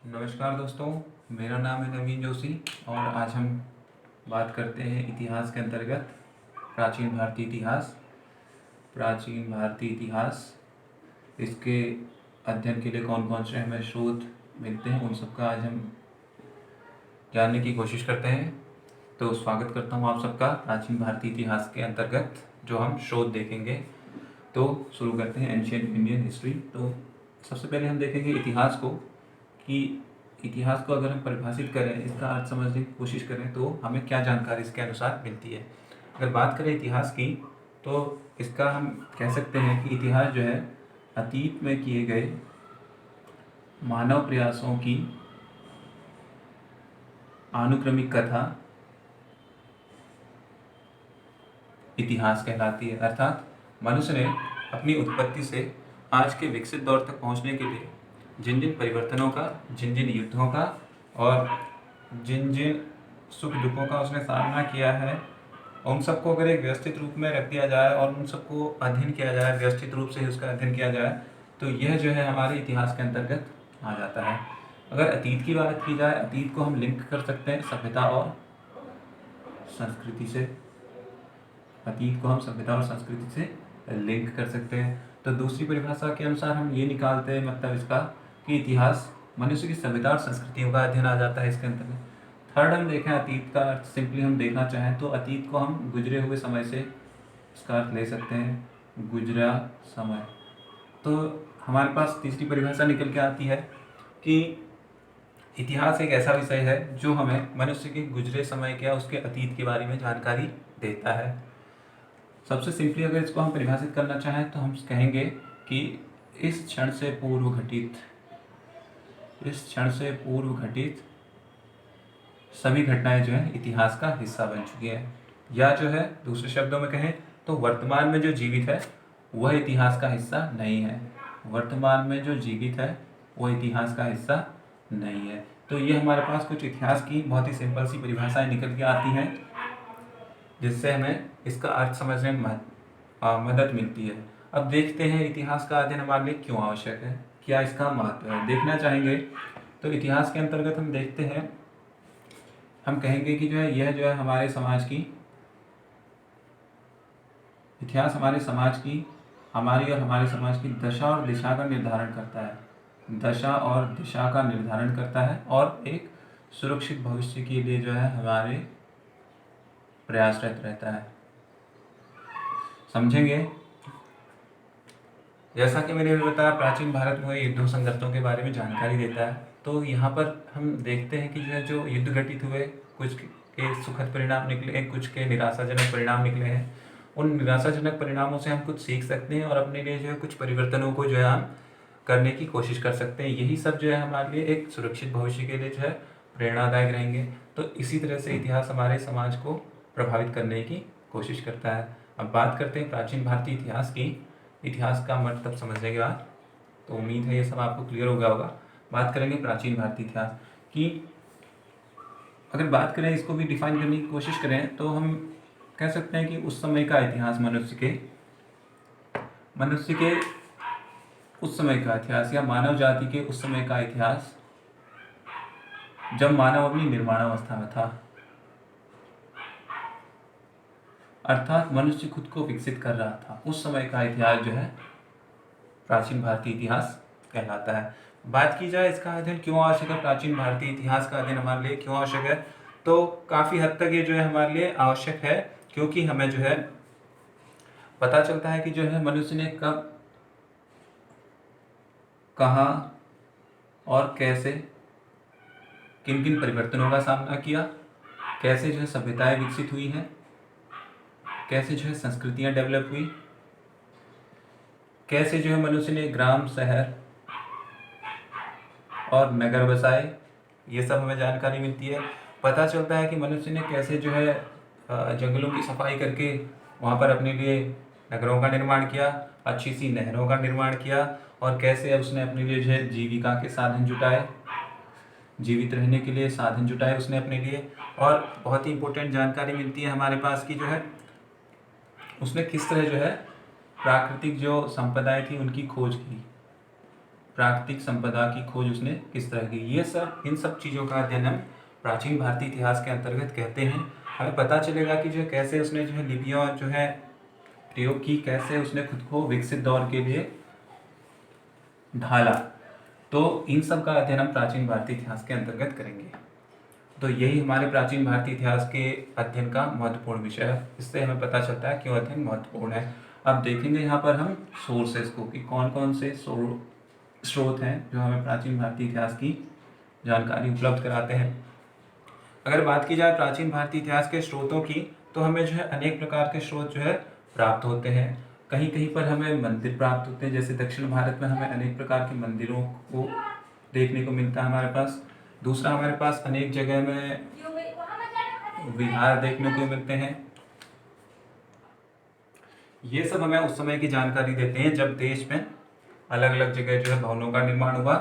नमस्कार दोस्तों, मेरा नाम है नवीन जोशी और आज हम बात करते हैं इतिहास के अंतर्गत प्राचीन भारतीय इतिहास। प्राचीन भारतीय इतिहास, इसके अध्ययन के लिए कौन कौन से हमें स्रोत मिलते हैं, उन सबका आज हम जानने की कोशिश करते हैं। तो स्वागत करता हूँ आप सबका प्राचीन भारतीय इतिहास के अंतर्गत जो हम स्रोत देखेंगे। तो शुरू करते हैं एंशियंट इंडियन हिस्ट्री। तो सबसे पहले हम देखेंगे इतिहास को, कि इतिहास को अगर हम परिभाषित करें, इसका अर्थ समझने की कोशिश करें तो हमें क्या जानकारी इसके अनुसार मिलती है। अगर बात करें इतिहास की तो इसका हम कह सकते हैं कि इतिहास जो है अतीत में किए गए मानव प्रयासों की अनुक्रमिक कथा इतिहास कहलाती है। अर्थात मनुष्य ने अपनी उत्पत्ति से आज के विकसित दौर तक पहुंचने के लिए जिन जिन परिवर्तनों का, जिन जिन युद्धों का और जिन जिन सुख दुखों का उसने सामना किया है, उन सबको अगर एक व्यवस्थित रूप में रख दिया जाए और उन सबको अध्ययन किया जाए, व्यवस्थित रूप से उसका अध्ययन किया जाए, तो यह जो है हमारे इतिहास के अंतर्गत आ जाता है। अगर अतीत की बात की जाए, अतीत को हम लिंक कर सकते हैं सभ्यता और संस्कृति से। अतीत को हम सभ्यता और संस्कृति से लिंक कर सकते हैं। तो दूसरी परिभाषा के अनुसार हम ये निकालते हैं मतलब इसका कि इतिहास मनुष्य की सभ्यता और संस्कृतियों का अध्ययन आ जाता है इसके अंतर्गत। थर्ड हम देखें अतीत का अर्थ, सिंपली हम देखना चाहें तो अतीत को हम गुजरे हुए समय से इसका अर्थ ले सकते हैं, गुजरा समय। तो हमारे पास तीसरी परिभाषा निकल के आती है कि इतिहास एक ऐसा विषय है जो हमें मनुष्य के गुजरे समय क्या उसके अतीत के बारे में जानकारी देता है। सबसे सिंपली अगर इसको हम परिभाषित करना चाहें तो हम कहेंगे कि इस क्षण से पूर्व घटित सभी घटनाएं जो है इतिहास का हिस्सा बन चुकी है। या जो है दूसरे शब्दों में कहें तो वर्तमान में जो जीवित है वह इतिहास का हिस्सा नहीं है। वर्तमान में जो जीवित है वह इतिहास का हिस्सा नहीं है। तो ये हमारे पास कुछ इतिहास की बहुत ही सिंपल सी परिभाषाएं निकल के आती हैं जिससे हमें इसका अर्थ समझने में मदद मिलती है। अब देखते हैं इतिहास का अध्ययन हमारे लिए क्यों आवश्यक है, क्या इसका महत्व है। देखना चाहेंगे तो इतिहास के अंतर्गत हम देखते हैं, हम कहेंगे कि जो है यह जो है हमारे समाज की, इतिहास हमारे समाज की, हमारी और हमारे समाज की दशा और दिशा का निर्धारण करता है। दशा और दिशा का निर्धारण करता है और एक सुरक्षित भविष्य के लिए जो है हमारे प्रयासरत रहता है। समझेंगे। जैसा कि मैंने भी बताया, प्राचीन भारत में हुए युद्धों संघर्षों के बारे में जानकारी देता है। तो यहाँ पर हम देखते हैं कि जो युद्ध घटित हुए, कुछ के सुखद परिणाम निकले, कुछ के निराशाजनक परिणाम निकले हैं। उन निराशाजनक परिणामों से हम कुछ सीख सकते हैं और अपने लिए जो है कुछ परिवर्तनों को जो है हम करने की कोशिश कर सकते हैं। यही सब जो है हमारे लिए एक सुरक्षित भविष्य के लिए जो है प्रेरणादायक रहेंगे। तो इसी तरह से इतिहास हमारे समाज को प्रभावित करने की कोशिश करता है। अब बात करते हैं प्राचीन भारतीय इतिहास की। इतिहास का मतलब समझने के बाद तो उम्मीद है ये सब आपको क्लियर हो गया होगा। बात करेंगे प्राचीन भारतीय इतिहास की। अगर बात करें, इसको भी डिफाइन करने की कोशिश करें तो हम कह सकते हैं कि उस समय का इतिहास, मनुष्य के उस समय का इतिहास या मानव जाति के उस समय का इतिहास जब मानव अपनी निर्माणावस्था में था, अर्थात मनुष्य खुद को विकसित कर रहा था, उस समय का इतिहास जो है प्राचीन भारतीय इतिहास कहलाता है। बात की जाए इसका अध्ययन क्यों आवश्यक है, प्राचीन भारतीय इतिहास का अध्ययन हमारे लिए क्यों आवश्यक है, तो काफ़ी हद तक ये जो है हमारे लिए आवश्यक है, क्योंकि हमें जो है पता चलता है कि जो है मनुष्य ने कब, कहाँ और कैसे किन किन परिवर्तनों का सामना किया, कैसे जो है सभ्यताएं विकसित हुई हैं, कैसे जो है संस्कृतियां डेवलप हुई, कैसे जो है मनुष्य ने ग्राम, शहर और नगर बसाए। ये सब हमें जानकारी मिलती है। पता चलता है कि मनुष्य ने कैसे जो है जंगलों की सफाई करके वहाँ पर अपने लिए नगरों का निर्माण किया, अच्छी सी नहरों का निर्माण किया, और कैसे उसने अपने लिए जो है जीविका के साधन जुटाए, जीवित रहने के लिए साधन जुटाए उसने अपने लिए। और बहुत ही इम्पोर्टेंट जानकारी मिलती है हमारे पास की जो है उसने किस तरह जो है प्राकृतिक जो संपदाएं थी उनकी खोज की। प्राकृतिक संपदा की खोज उसने किस तरह की। ये सब इन सब चीज़ों का अध्ययन हम प्राचीन भारतीय इतिहास के अंतर्गत कहते हैं। हमें पता चलेगा कि जो कैसे उसने जो है लिपियाँ जो है प्रयोग की, कैसे उसने खुद को विकसित दौर के लिए ढाला। तो इन सब का अध्ययन हम प्राचीन भारतीय इतिहास के अंतर्गत करेंगे। तो यही हमारे प्राचीन भारतीय इतिहास के अध्ययन का महत्वपूर्ण विषय है। इससे हमें पता चलता है क्यों अध्ययन महत्वपूर्ण है। अब देखेंगे यहाँ पर हम सोर्सेस को कि कौन कौन से स्रोत हैं जो हमें प्राचीन भारतीय इतिहास की जानकारी उपलब्ध कराते हैं। अगर बात की जाए प्राचीन भारतीय इतिहास के स्रोतों की, तो हमें जो है अनेक प्रकार के स्रोत जो है प्राप्त होते हैं। कहीं कहीं पर हमें मंदिर प्राप्त होते हैं, जैसे दक्षिण भारत में हमें अनेक प्रकार के मंदिरों को देखने को मिलता है हमारे पास। दूसरा, हमारे पास अनेक जगह में विहार देखने को मिलते हैं। ये सब हमें उस समय की जानकारी देते हैं जब देश में अलग अलग जगह जो है भवनों का निर्माण हुआ,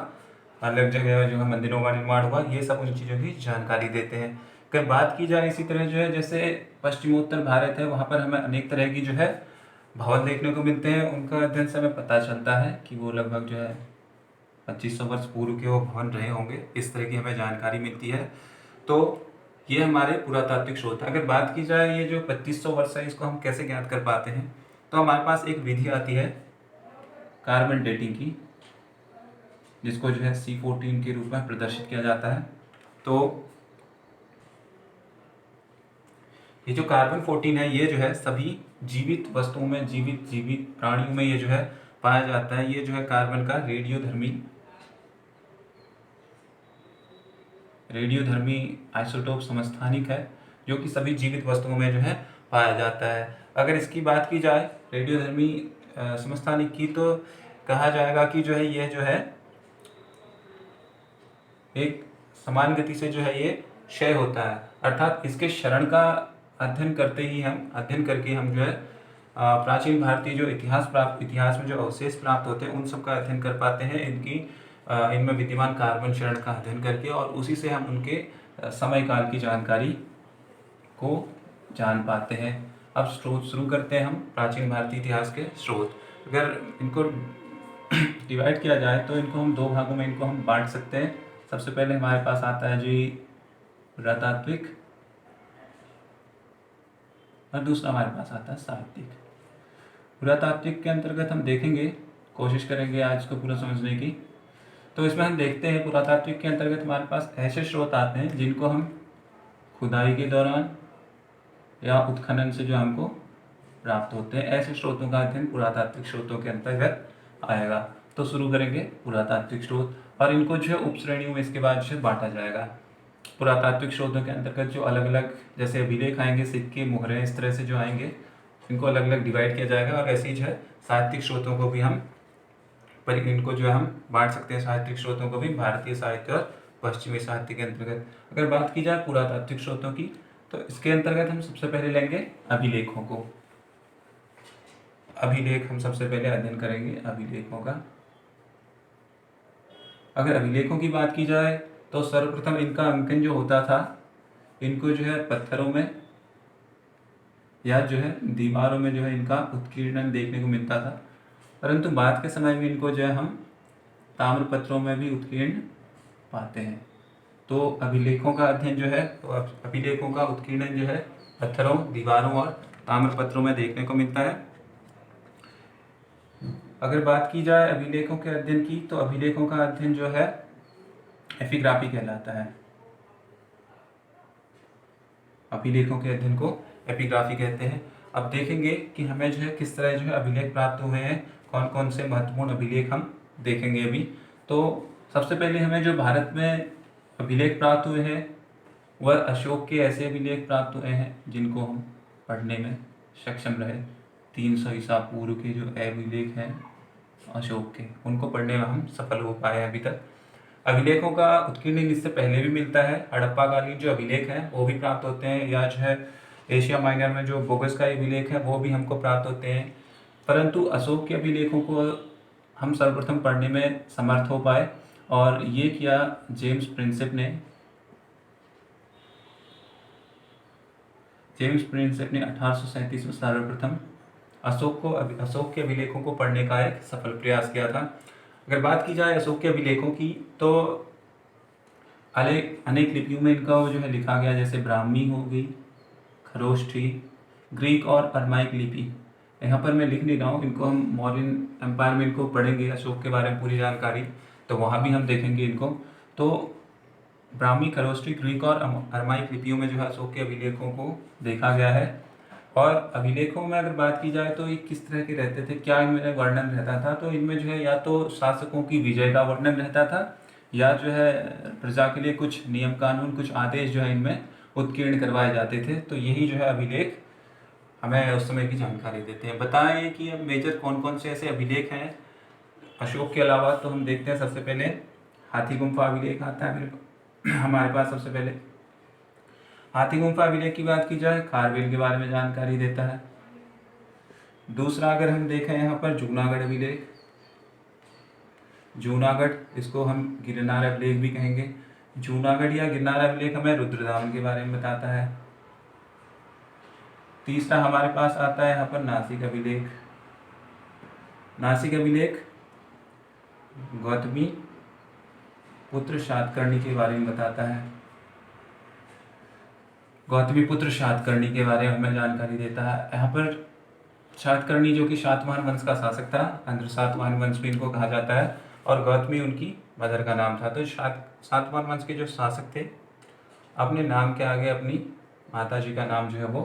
अलग जगह जो है मंदिरों का निर्माण हुआ। ये सब उन चीज़ों की जानकारी देते हैं। अगर बात की जाए इसी तरह जो है जैसे पश्चिमोत्तर भारत है, वहाँ पर हमें अनेक तरह की जो है भवन देखने को मिलते हैं। उनका अध्ययन से हमें पता चलता है कि वो लगभग जो है 2500 वर्ष पूर्व के वो भवन रहे होंगे। इस तरह की हमें जानकारी मिलती है। तो ये हमारे पुरातात्विक स्रोत है। अगर बात की जाए ये जो 2500 वर्ष है, इसको हम कैसे ज्ञात कर पाते हैं, तो हमारे पास एक विधि आती है कार्बन डेटिंग की, जिसको जो है C14 के रूप में प्रदर्शित किया जाता है। तो ये जो कार्बन 14 है, ये जो है सभी जीवित वस्तुओं में, जीवित प्राणियों में ये जो है पाया जाता है। ये जो है कार्बन का रेडियोधर्मी आइसोटोप समस्थानिक है, जो कि सभी जीवित वस्तुओं में जो है पाया जाता है। अगर इसकी बात की जाए रेडियोधर्मी समस्थानिक की, तो कहा जाएगा कि जो है यह जो है एक समान गति से जो है ये क्षय होता है। अर्थात इसके क्षरण का अध्ययन करके हम जो है प्राचीन भारतीय जो इतिहास में जो अवशेष प्राप्त होते हैं उन सब का अध्ययन कर पाते हैं, इनमें विद्यमान कार्बन क्षरण का अध्ययन करके, और उसी से हम उनके समय काल की जानकारी को जान पाते हैं। अब स्रोत शुरू करते हैं हम प्राचीन भारतीय इतिहास के स्रोत। अगर इनको डिवाइड किया जाए तो इनको हम दो भागों में इनको हम बांट सकते हैं। सबसे पहले हमारे पास आता है जी पुरातात्विक, और दूसरा हमारे पास आता है साहित्यिक। पुरातात्विक के अंतर्गत हम देखेंगे, कोशिश करेंगे आज को पूरा समझने की। तो इसमें हम देखते हैं पुरातात्विक के अंतर्गत हमारे पास ऐसे स्रोत आते हैं जिनको हम खुदाई के दौरान या उत्खनन से जो हमको प्राप्त होते हैं, ऐसे स्रोतों का अध्ययन पुरातात्विक स्रोतों के अंतर्गत आएगा। तो शुरू करेंगे पुरातात्विक स्रोत, और इनको जो है उपश्रेणियों में इसके बाद जो है बांटा जाएगा। पुरातात्विक स्रोतों के अंतर्गत जो अलग अलग जैसे अभिलेख आएंगे, सिक्के, मुहरें, इस तरह से जो आएंगे, इनको अलग अलग डिवाइड किया जाएगा। और ऐसे ही जो है साहित्यिक स्रोतों को भी इनको जो है हम बांट सकते हैं, साहित्यिक स्रोतों को भी भारतीय साहित्य और पश्चिमी साहित्य के अंतर्गत। अगर बात की जाए पुरातात्विक स्रोतों की, तो इसके अंतर्गत हम सबसे पहले लेंगे अभिलेखों को। अभिलेख हम सबसे पहले अध्ययन करेंगे अभिलेखों का। अगर अभिलेखों की बात की जाए तो सर्वप्रथम इनका अंकन जो होता था, इनको जो है पत्थरों में या जो है दीवारों में जो है इनका उत्कीर्णन देखने को मिलता था, परंतु बाद के समय में इनको जो है हम ताम्रपत्रों में भी उत्कीर्ण पाते हैं। तो अभिलेखों का अध्ययन जो है, तो अभिलेखों का उत्कीर्णन जो है पत्थरों, दीवारों और ताम्रपत्रों में देखने को मिलता है। अगर बात की जाए अभिलेखों के अध्ययन की, तो अभिलेखों का अध्ययन जो है एपिग्राफी कहलाता है। अभिलेखों के अध्ययन को एपिग्राफी कहते हैं। अब देखेंगे कि हमें जो है किस तरह जो है अभिलेख प्राप्त हुए हैं, कौन कौन से महत्वपूर्ण अभिलेख हम देखेंगे अभी। तो सबसे पहले हमें जो भारत में अभिलेख प्राप्त हुए हैं वह अशोक के ऐसे अभिलेख प्राप्त हुए हैं जिनको हम पढ़ने में सक्षम रहे। 300 ईसा पूर्व के जो अभिलेख हैं अशोक के, उनको पढ़ने में हम सफल हो पाए अभी तक। अभिलेखों का उत्कीर्णन इससे पहले भी मिलता है। हड़प्पा कालीन जो अभिलेख हैं वो भी प्राप्त होते हैं, या जो है एशिया माइनर में जो बोगस का अभिलेख है वो भी हमको प्राप्त होते हैं। परंतु अशोक के अभिलेखों को हम सर्वप्रथम पढ़ने में समर्थ हो पाए, और ये किया जेम्स प्रिंसेप ने 1837 में सर्वप्रथम अशोक के अभिलेखों को पढ़ने का एक सफल प्रयास किया था। अगर बात की जाए अशोक के अभिलेखों की तो अनेक अनेक लिपियों में इनका वो जो है लिखा गया, जैसे ब्राह्मी हो गई, खरोष्ठी, ग्रीक और अरमाइक लिपि। यहाँ पर मैं लिख नहीं रहा हूँ, इनको हम मौर्यन एम्पायर में इनको पढ़ेंगे, अशोक के बारे में पूरी जानकारी, तो वहाँ भी हम देखेंगे इनको। तो ब्राह्मी, खरोष्ठी, ग्रीक और अरमाइक लिपियों में जो है अशोक के अभिलेखों को देखा गया है। और अभिलेखों में अगर बात की जाए तो ये किस तरह के रहते थे, क्या इनमें वर्णन रहता था, तो इनमें जो है या तो शासकों की विजय का वर्णन रहता था, या जो है प्रजा के लिए कुछ नियम कानून, कुछ आदेश जो है इनमें उत्कीर्ण करवाए जाते थे। तो यही जो है अभिलेख हमें उस समय की जानकारी देते हैं। बताएं कि अब मेजर कौन कौन से ऐसे अभिलेख हैं अशोक के अलावा, तो हम देखते हैं। सबसे पहले हाथी गुम्फा अभिलेख आता है हमारे पास। सबसे पहले हाथी गुम्फा अभिलेख की बात की जाए, खारवेल के बारे में जानकारी देता है। दूसरा अगर हम देखें यहाँ पर जूनागढ़ अभिलेख, जूनागढ़, इसको हम गिरनार अभिलेख भी कहेंगे। जूनागढ़ या गिरनार अभिलेख हमें रुद्रदामन के बारे में बताता है। तीसरा हमारे पास आता है यहाँ पर नासिक अभिलेख। नासिक अभिलेख गौतमी पुत्र शातकर्णी के बारे में बताता है। गौतमी पुत्र शातकर्णी के बारे में हमें जानकारी देता है। यहाँ पर शातकर्णी जो कि सातवाहन वंश का शासक था, अंध्र सातवाहन वंश भी इनको कहा जाता है, और गौतमी उनकी मदर का नाम था। तो सातवाहन वंश के जो शासक थे अपने नाम के आगे अपनी माता जी का नाम जो है वो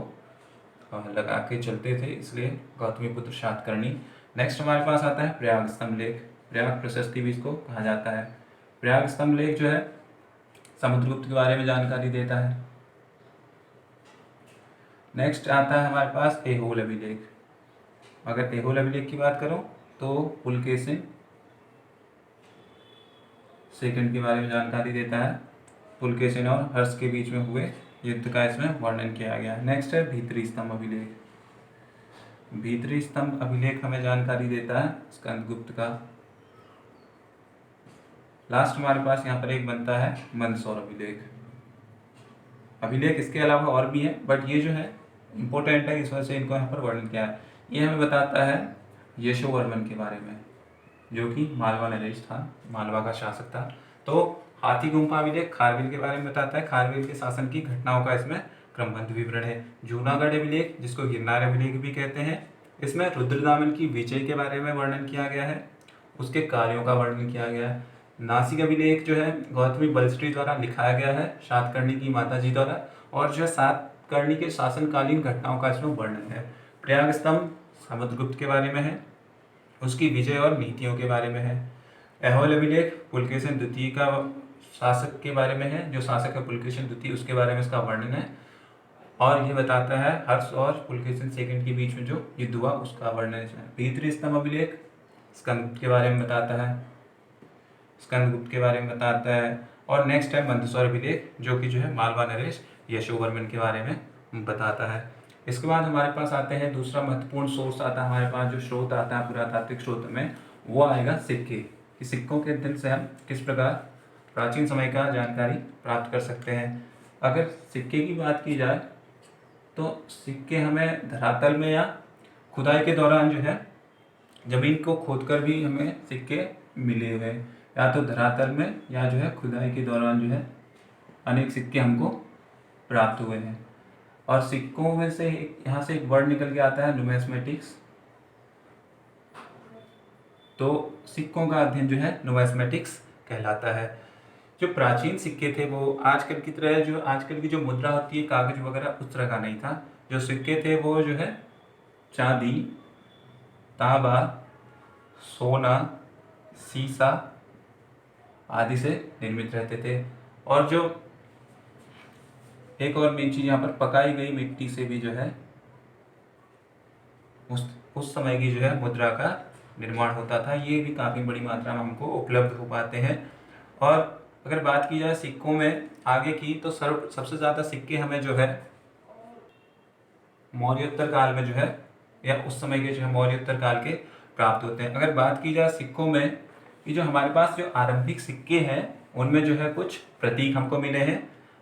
लगा के चलते थे, इसलिए गौतमी पुत्र शातकर्णी। नेक्स्ट हमारे पास आता है प्रयाग स्तंभ लेख। प्रयाग प्रशस्ति भी इसको कहा जाता है। प्रयाग स्तंभ लेख जो है समुद्रगुप्त के बारे में जानकारी देता है। नेक्स्ट आता है हमारे पास ऐहोल अभिलेख। अगर ऐहोल अभिलेख की बात करूं तो पुलकेशिन सेकंड के बारे में जानकारी देता है। पुलकेशिन और हर्ष के बीच में हुए युद्ध का इसमें वर्णन किया गया है। नेक्स्ट है भीतरी स्तंभ अभिलेख। भीतरी स्तंभ अभिलेख हमें जानकारी देता है स्कंदगुप्त का। लास्ट हमारे पास यहाँ पर एक बनता है मंदसौर अभिलेख। अभिलेख इसके अलावा और भी है, बट ये जो है इंपॉर्टेंट है, इस वजह से इनको यहाँ पर वर्णन किया है। ये हमें बताता है यशोवर्मन के बारे में, जो कि मालवा नरेश था, मालवा का शासक था। तो हाथी गुम्फा अभिलेख खारवेल के बारे में बताता है, खारवेल के शासन की घटनाओं का इसमें क्रमबद्ध विवरण है। जूनागढ़ अभिलेख, जिसको गिरनार अभिलेख भी कहते हैं, इसमें रुद्रदामन की विजय के बारे में वर्णन किया गया है, उसके कार्यों का वर्णन किया गया है। नासिक अभिलेख जो है गौतमी बलश्री द्वारा लिखाया गया है, सातकर्णी की माता जी द्वारा, और जो है सातकर्णी के शासनकालीन घटनाओं का इसमें वर्णन है। प्रयाग स्तंभ समुद्रगुप्त के बारे में है, उसकी विजय और नीतियों के बारे में है। ऐहोल अभिलेख पुलकेशिन द्वितीय का शासक के बारे में है, जो शासक है पुलकेशिन द्वितीय, उसके बारे में इसका वर्णन है। और ये बताता है हर्ष और पुलकेशिन सेकंड के बीच में जो युद्ध हुआ उसका वर्णन है। भीतरी स्तंभ अभिलेख स्कंदगुप्त के बारे में बताता है, स्कंदगुप्त के बारे में बताता है। और नेक्स्ट है मंदसौर अभिलेख, जो कि जो है मालवा नरेश यशोवर्मन के बारे में बताता है। इसके बाद हमारे पास आते हैं दूसरा महत्वपूर्ण सोर्स आता है हमारे पास, जो स्रोत आता है पुरातात्विक स्रोत में, वो आएगा सिक्के। कि सिक्कों के अध्ययन से हम किस प्रकार प्राचीन समय का जानकारी प्राप्त कर सकते हैं। अगर सिक्के की बात की जाए तो सिक्के हमें धरातल में या खुदाई के दौरान जो है जमीन को खोदकर भी हमें सिक्के मिले हुए, या तो धरातल में या जो है खुदाई के दौरान जो है अनेक सिक्के हमको प्राप्त हुए हैं। और सिक्कों में से यहाँ से एक वर्ड निकल के आता है नुमेस्मेटिक्स। तो सिक्कों का अध्ययन जो है नुमेस्मेटिक्स कहलाता है। जो प्राचीन सिक्के थे वो आजकल की तरह, जो आजकल की जो मुद्रा होती है कागज वगैरह उस तरह का नहीं था। जो सिक्के थे वो जो है चांदी, तांबा, सोना, सीसा आदि से निर्मित रहते थे। और जो एक और मेन चीज यहाँ पर पकाई गई मिट्टी से भी जो है उस समय की जो है मुद्रा का निर्माण होता था। ये भी काफ़ी बड़ी मात्रा में हमको उपलब्ध हो पाते हैं। और अगर बात की जाए सिक्कों में आगे की, तो सबसे ज़्यादा सिक्के हमें जो है मौर्योत्तर काल में जो है, या उस समय के जो है मौर्योत्तर काल के प्राप्त होते हैं। अगर बात की जाए सिक्कों में, ये जो हमारे पास जो आरंभिक सिक्के हैं उनमें जो है कुछ प्रतीक हमको मिले हैं।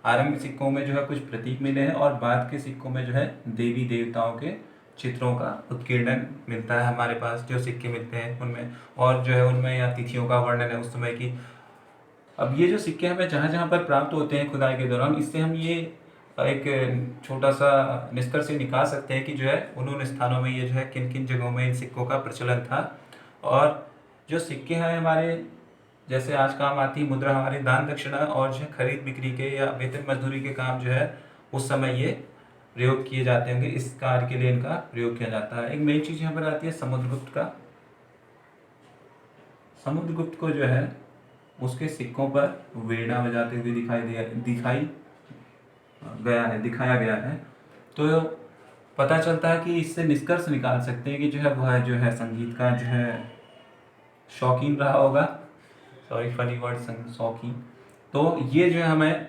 आरंभिक सिक्कों में जो है कुछ प्रतीक मिले हैं, और बाद के सिक्कों में जो है देवी देवताओं के चित्रों का उत्कीर्णन मिलता है हमारे पास, जो सिक्के मिलते हैं उनमें, और जो है उनमें या तिथियों का वर्णन है उस समय की। अब ये जो सिक्के हमें जहाँ जहाँ पर प्राप्त होते हैं खुदाई के दौरान, इससे हम ये एक छोटा सा निष्कर्ष ये निकाल सकते हैं कि जो है उन स्थानों में ये जो है किन किन जगहों में इन सिक्कों का प्रचलन था। और जो सिक्के हैं हमारे, जैसे आज काम आती मुद्रा हमारी दान दक्षिणा और जो है खरीद बिक्री के या वेतन मजदूरी के काम जो है उस समय ये प्रयोग किए जाते होंगे, इस कार्य के लिए इनका प्रयोग किया जाता है। एक मेन चीज यहाँ पर आती है समुद्रगुप्त का। समुद्रगुप्त को जो है उसके सिक्कों पर वीणा बजाते हुए दिखाया गया है। तो पता चलता है कि इससे निष्कर्ष निकाल सकते हैं कि जो है वह जो है संगीत का जो है शौकीन रहा होगा। सॉरी फनी वर्ड, शौकीन। तो ये जो है हमें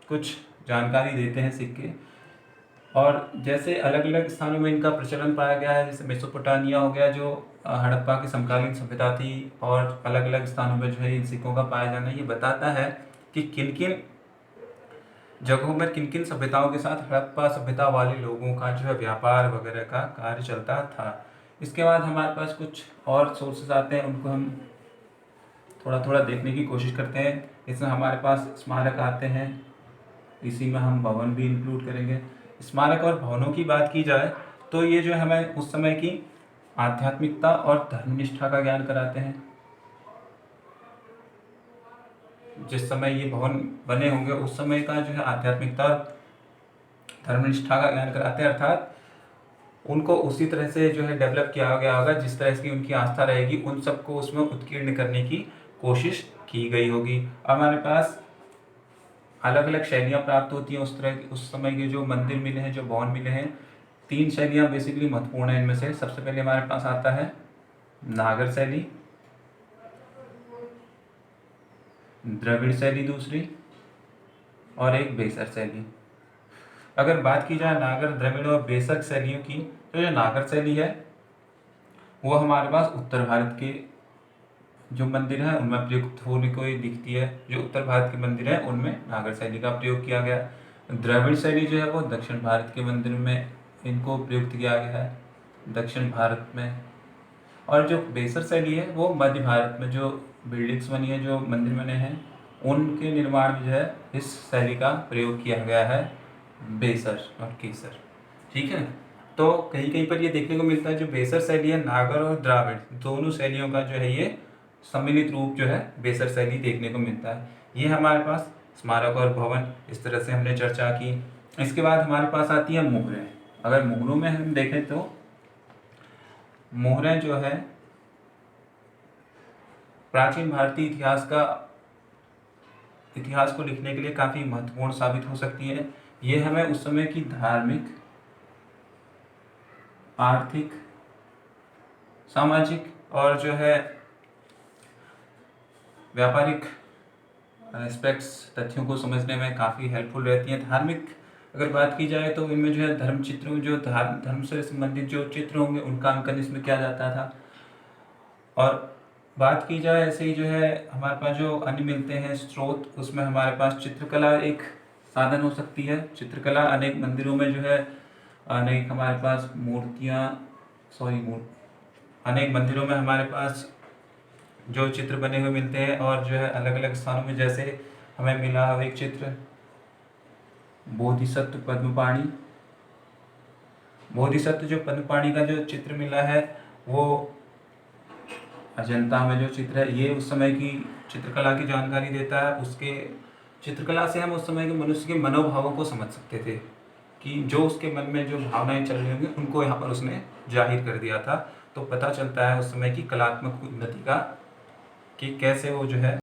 कुछ जानकारी देते हैं सिक्के। और जैसे अलग अलग स्थानों में इनका प्रचलन पाया गया है, जैसे मेसोपोटामिया हो गया जो हड़प्पा की समकालीन सभ्यता थी, और अलग अलग स्थानों में जो है इन सिक्कों का पाया जाना ये बताता है कि किन किन जगहों में किन किन सभ्यताओं के साथ हड़प्पा सभ्यता वाले लोगों का जो है व्यापार वगैरह का कार्य चलता था। इसके बाद हमारे पास कुछ और सोर्सेज आते हैं, उनको हम थोड़ा थोड़ा देखने की कोशिश करते हैं। इसमें हमारे पास स्मारक आते हैं, इसी में हम भवन भी इंक्लूड करेंगे। स्मारक और भवनों की बात की जाए तो ये जो हमें उस समय की आध्यात्मिकता और धर्मनिष्ठा का ज्ञान कराते हैं। जिस समय ये भवन बने होंगे उस समय का जो है आध्यात्मिकता और धर्मनिष्ठा का ज्ञान कराते हैं, अर्थात उनको उसी तरह से जो है डेवलप किया गया होगा जिस तरह की उनकी आस्था रहेगी, उन सबको उसमें उत्कीर्ण करने की कोशिश की गई होगी। हमारे पास अलग अलग शैलियाँ प्राप्त होती हैं उस तरह की, उस समय के जो मंदिर मिले हैं, जो भवन मिले हैं। 3 शैलियाँ बेसिकली महत्वपूर्ण हैं इनमें से। सबसे पहले हमारे पास आता है नागर शैली, द्रविड़ शैली दूसरी, और एक बेसर शैली। अगर बात की जाए नागर, द्रविड़ और बेसर शैलियों की, तो जो नागर शैली है वो हमारे पास उत्तर भारत के जो मंदिर हैं उनमें प्रयुक्त होने को ही दिखती है। जो उत्तर भारत के मंदिर हैं उनमें नागर शैली का प्रयोग किया गया। द्रविड़ शैली जो है वो दक्षिण भारत के मंदिर में इनको प्रयुक्त किया गया है, दक्षिण भारत में। और जो बेसर शैली है वो मध्य भारत में जो बिल्डिंग्स बनी है, जो मंदिर बने हैं, उनके निर्माण में जो है इस शैली का प्रयोग किया गया है, बेसर और केसर। ठीक है, तो कहीं कहीं पर ये देखने को मिलता है जो बेसर शैली है, नागर और द्राविड़ दोनों शैलियों का जो है ये सम्मिलित रूप जो है बेसर शैली देखने को मिलता है। ये हमारे पास स्मारक और भवन, इस तरह से हमने चर्चा की। इसके बाद हमारे पास आती है मोहरें। अगर मोहरों में हम देखें तो मोहरें जो है प्राचीन भारतीय इतिहास को लिखने के लिए काफ़ी महत्वपूर्ण साबित हो सकती है। ये हमें उस समय की धार्मिक, आर्थिक, सामाजिक और जो है व्यापारिक एस्पेक्ट्स, तथ्यों को समझने में काफ़ी हेल्पफुल रहती हैं। धार्मिक अगर बात की जाए तो इनमें जो है धर्म चित्रों, जो धर्म से संबंधित जो चित्र होंगे उनका अंकन इसमें किया जाता था। और बात की जाए ऐसे ही जो है हमारे पास जो अन्य मिलते हैं स्रोत, उसमें हमारे पास चित्रकला एक साधन हो सकती है। चित्रकला अनेक मंदिरों में जो है अनेक हमारे पास अनेक मंदिरों में हमारे पास जो चित्र बने हुए मिलते हैं। और जो है अलग अलग स्थानों में, जैसे हमें मिला है एक चित्र बोधिसत्व पद्मपाणि। बोधिसत्व जो पद्मपाणि का जो चित्र मिला है वो अजंता में जो चित्र है, ये उस समय की चित्रकला की जानकारी देता है। उसके चित्रकला से हम उस समय के मनुष्य के मनोभावों को समझ सकते थे कि जो उसके मन में जो भावनाएं चल रही होंगी उनको यहाँ पर उसने जाहिर कर दिया था। तो पता चलता है उस समय की कलात्मक उन्नति का कि कैसे वो जो है